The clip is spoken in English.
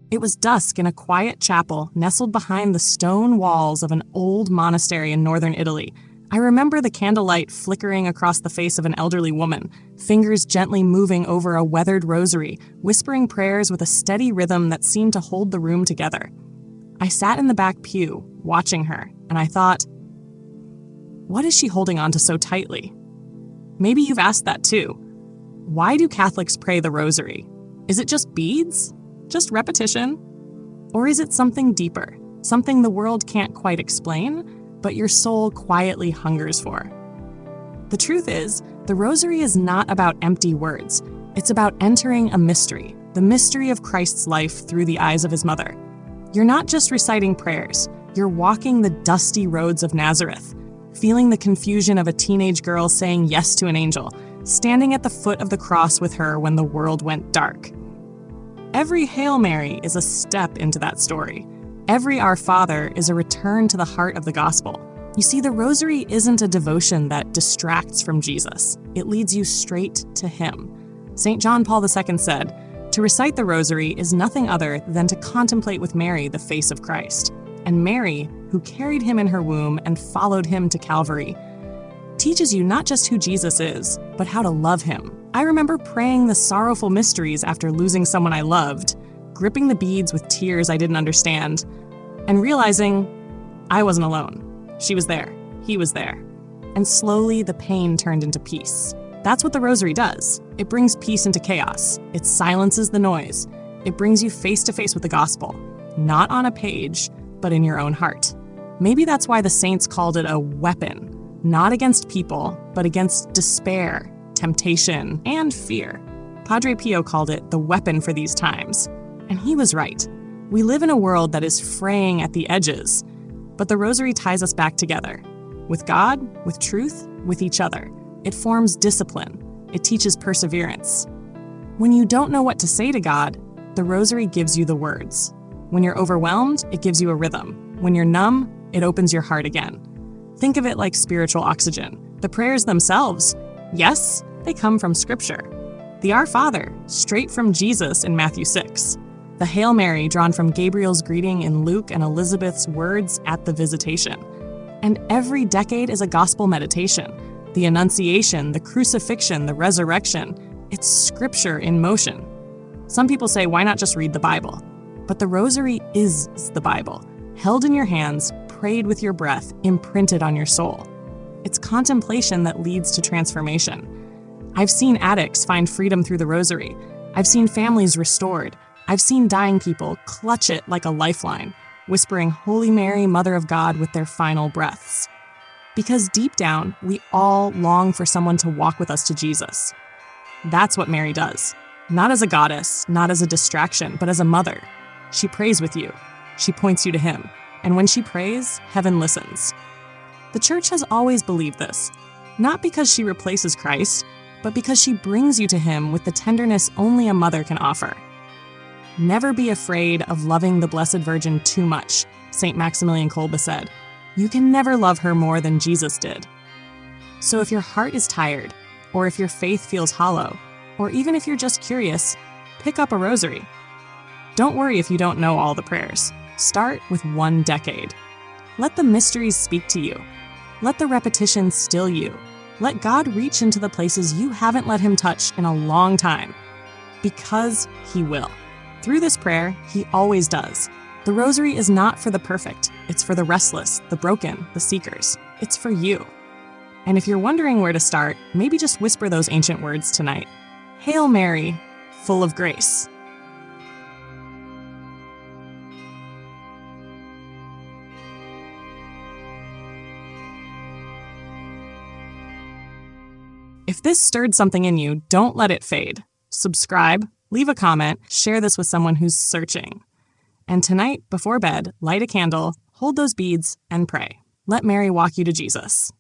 It was dusk in a quiet chapel nestled behind the stone walls of an old monastery in northern Italy. I remember the candlelight flickering across the face of an elderly woman, fingers gently moving over a weathered rosary, whispering prayers with a steady rhythm that seemed to hold the room together. I sat in the back pew, watching her, and I thought, what is she holding on to so tightly? Maybe you've asked that too. Why do Catholics pray the Rosary? Is it just beads? Just repetition? Or is it something deeper, something the world can't quite explain, but your soul quietly hungers for? The truth is, the Rosary is not about empty words. It's about entering a mystery, the mystery of Christ's life through the eyes of his mother. You're not just reciting prayers, you're walking the dusty roads of Nazareth, feeling the confusion of a teenage girl saying yes to an angel, standing at the foot of the cross with her when the world went dark. Every Hail Mary is a step into that story. Every Our Father is a return to the heart of the gospel. You see, the Rosary isn't a devotion that distracts from Jesus. It leads you straight to him. St. John Paul II said, "To recite the Rosary is nothing other than to contemplate with Mary the face of Christ." And Mary, who carried him in her womb and followed him to Calvary, teaches you not just who Jesus is, but how to love him. I remember praying the sorrowful mysteries after losing someone I loved, gripping the beads with tears I didn't understand, and realizing I wasn't alone. She was there. He was there. And slowly the pain turned into peace. That's what the Rosary does. It brings peace into chaos. It silences the noise. It brings you face to face with the gospel, not on a page, but in your own heart. Maybe that's why the saints called it a weapon, not against people, but against despair, temptation, and fear. Padre Pio called it the weapon for these times. And he was right. We live in a world that is fraying at the edges, but the Rosary ties us back together. With God, with truth, with each other. It forms discipline. It teaches perseverance. When you don't know what to say to God, the Rosary gives you the words. When you're overwhelmed, it gives you a rhythm. When you're numb, it opens your heart again. Think of it like spiritual oxygen. The prayers themselves, yes, they come from Scripture. The Our Father, straight from Jesus in Matthew 6. The Hail Mary drawn from Gabriel's greeting in Luke and Elizabeth's words at the visitation. And every decade is a gospel meditation. The Annunciation, the Crucifixion, the Resurrection. It's Scripture in motion. Some people say, why not just read the Bible? But the Rosary is the Bible, held in your hands, prayed with your breath, imprinted on your soul. It's contemplation that leads to transformation. I've seen addicts find freedom through the Rosary. I've seen families restored. I've seen dying people clutch it like a lifeline, whispering Holy Mary, Mother of God with their final breaths. Because deep down, we all long for someone to walk with us to Jesus. That's what Mary does. Not as a goddess, not as a distraction, but as a mother. She prays with you. She points you to him. And when she prays, heaven listens. The Church has always believed this, not because she replaces Christ, but because she brings you to him with the tenderness only a mother can offer. Never be afraid of loving the Blessed Virgin too much, St. Maximilian Kolbe said. You can never love her more than Jesus did. So if your heart is tired, or if your faith feels hollow, or even if you're just curious, pick up a Rosary. Don't worry if you don't know all the prayers. Start with 1 decade. Let the mysteries speak to you. Let the repetition still you. Let God reach into the places you haven't let him touch in a long time. Because he will. Through this prayer, he always does. The Rosary is not for the perfect. It's for the restless, the broken, the seekers. It's for you. And if you're wondering where to start, maybe just whisper those ancient words tonight. Hail Mary, full of grace. If this stirred something in you, don't let it fade. Subscribe, leave a comment, share this with someone who's searching. And tonight, before bed, light a candle, hold those beads, and pray. Let Mary walk you to Jesus.